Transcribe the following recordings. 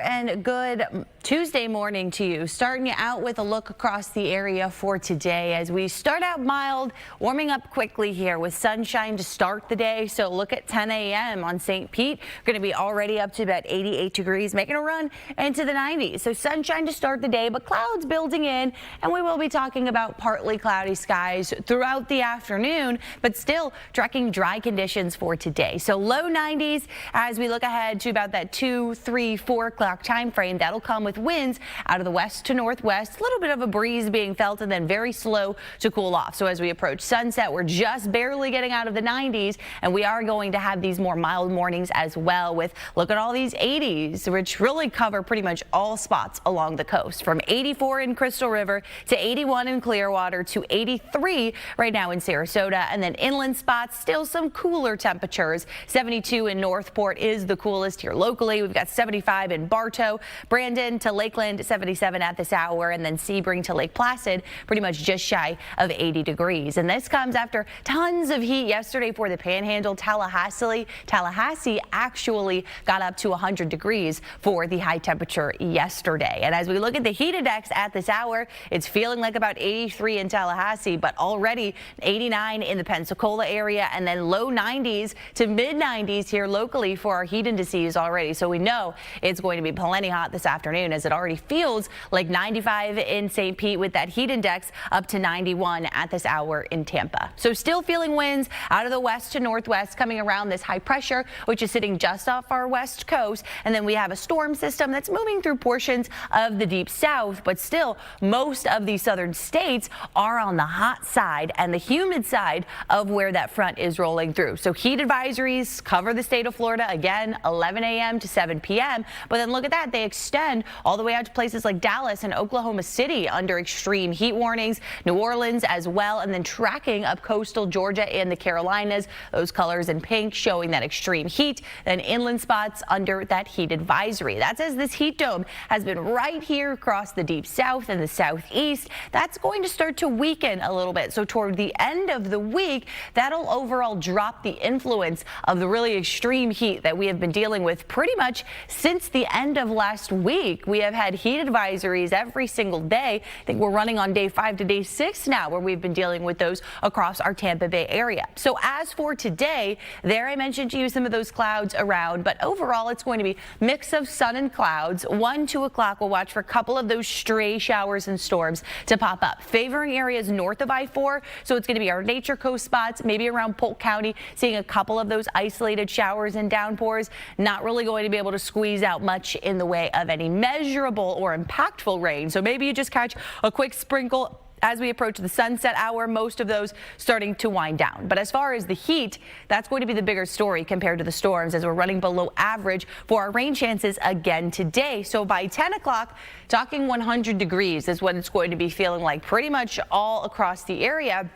and good Tuesday morning to you. Starting you out with a look across the area for today as we start out mild, warming up quickly here with sunshine to start the day. So look at 10 a.m. on St. Pete. Going to be already up to about 88 degrees, making a run into the 90s. So sunshine to start the day, but clouds building in, and we will be talking about partly cloudy skies throughout the afternoon, but still tracking dry conditions for today. So low 90s as we look ahead to about that 2, 3, 4 o'clock time frame. That'll come with winds out of the west to northwest, a little bit of a breeze being felt, and then very slow to cool off. So as we approach sunset, we're just barely getting out of the 90s, and we are going to have these more mild mornings as well with, look at all these 80s, which really cover pretty much all spots along the coast, from 84 in Crystal River to 81 in Clearwater to 83 right now in Sarasota, and then inland spots, still some cooler temperatures. 72 in Northport is the coolest here locally. We've got 75 in Bartow, Brandon to Lakeland, 77 at this hour, and then Sebring to Lake Placid, pretty much just shy of 80 degrees. And this comes after tons of heat yesterday for the Panhandle. Tallahassee actually got up to 100 degrees for the high temperature yesterday. And as we look at the heat index at this hour, it's feeling like about 83 in Tallahassee, but already 89 in the Pensacola area, and then low 90s to mid 90s here locally for our heat indices already. So we know it's going to be plenty hot this afternoon, as it already feels like 95 in St. Pete with that heat index up to 91 at this hour in Tampa. So still feeling winds out of the west to northwest coming around this high pressure, which is sitting just off our west coast. And then we have a storm system that's moving through portions of the deep south, but still most of these southern states are on the hot side and the humid side of where that front is rolling through. So heat advisories cover the state of Florida again, 11 a.m. to 7 p.m. But then look at that, they extend all the way out to places like Dallas and Oklahoma City under extreme heat warnings, New Orleans as well, and then tracking up coastal Georgia and the Carolinas, those colors in pink showing that extreme heat, then inland spots under that heat advisory. That's as this heat dome has been right here across the deep south and the southeast. That's going to start to weaken a little bit. So toward the end of the week, that'll overall drop the influence of the really extreme heat that we have been dealing with pretty much since the end of last week. We have had heat advisories every single day. I think we're running on day 5 to day 6 now, where we've been dealing with those across our Tampa Bay area. So as for today, there I mentioned to you some of those clouds around, but overall it's going to be mix of sun and clouds. 1, 2 o'clock, we'll watch for a couple of those stray showers and storms to pop up, favoring areas north of I-4. So it's going to be our Nature Coast spots, maybe around Polk County, seeing a couple of those isolated showers and downpours. Not really going to be able to squeeze out much in the way of any measurable or impactful rain. So maybe you just catch a quick sprinkle as we approach the sunset hour, most of those starting to wind down. But as far as the heat, that's going to be the bigger story compared to the storms, as we're running below average for our rain chances again today. So by 10 o'clock, talking 100 degrees is what it's going to be feeling like pretty much all across the area.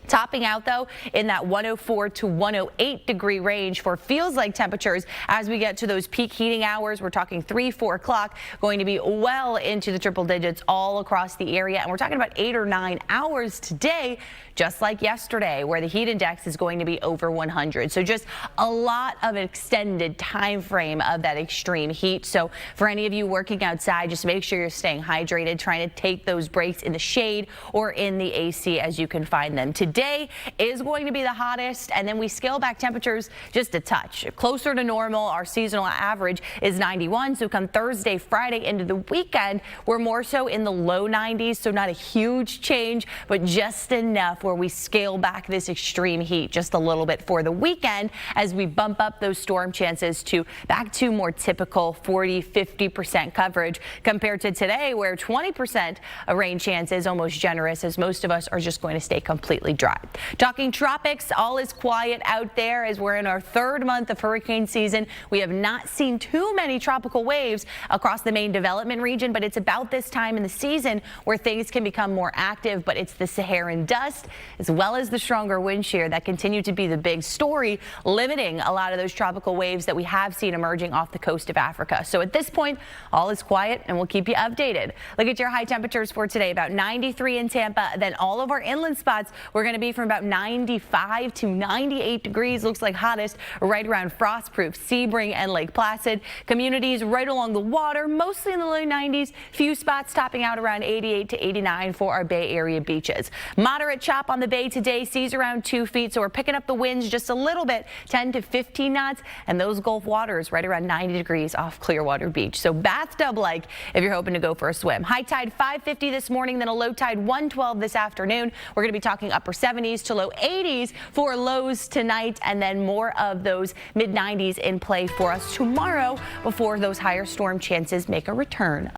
Topping out, though, in that 104 to 108 degree range for feels like temperatures as we get to those peak heating hours. We're talking 3, 4 o'clock, going to be well into the triple digits all across the area. And we're talking about 8 or 9 hours today, just like yesterday, where the heat index is going to be over 100. So just a lot of an extended time frame of that extreme heat. So for any of you working outside, just make sure you're staying hydrated, trying to take those breaks in the shade or in the AC as you can find them. Today is going to be the hottest, and then we scale back temperatures just a touch closer to normal. Our seasonal average is 91. So come Thursday, Friday into the weekend, we're more so in the low 90s. So not a huge change, but just enough where we scale back this extreme heat just a little bit for the weekend as we bump up those storm chances to back to more typical 40-50% coverage compared to today, where 20% of rain chance is almost generous, as most of us are just going to stay completely dry. Talking tropics, all is quiet out there as we're in our 3rd month of hurricane season. We have not seen too many tropical waves across the main development region, but it's about this time in the season where things can become more active. But it's the Saharan dust as well as the stronger wind shear that continue to be the big story, limiting a lot of those tropical waves that we have seen emerging off the coast of Africa. So at this point, all is quiet, and we'll keep you updated. Look at your high temperatures for today, about 93 in Tampa. Then all of our inland spots, we're going going to be from about 95 to 98 degrees. Looks like hottest right around Frostproof, Sebring, and Lake Placid. Communities right along the water, mostly in the low 90s. Few spots topping out around 88 to 89 for our Bay Area beaches. Moderate chop on the bay today, seas around 2 feet, so we're picking up the winds just a little bit, 10 to 15 knots, and those Gulf waters right around 90 degrees off Clearwater Beach. So bathtub-like if you're hoping to go for a swim. High tide 5:50 this morning, then a low tide 1:12 this afternoon. We're going to be talking upper 70s to low 80s for lows tonight, and then more of those mid 90s in play for us tomorrow before those higher storm chances make a return.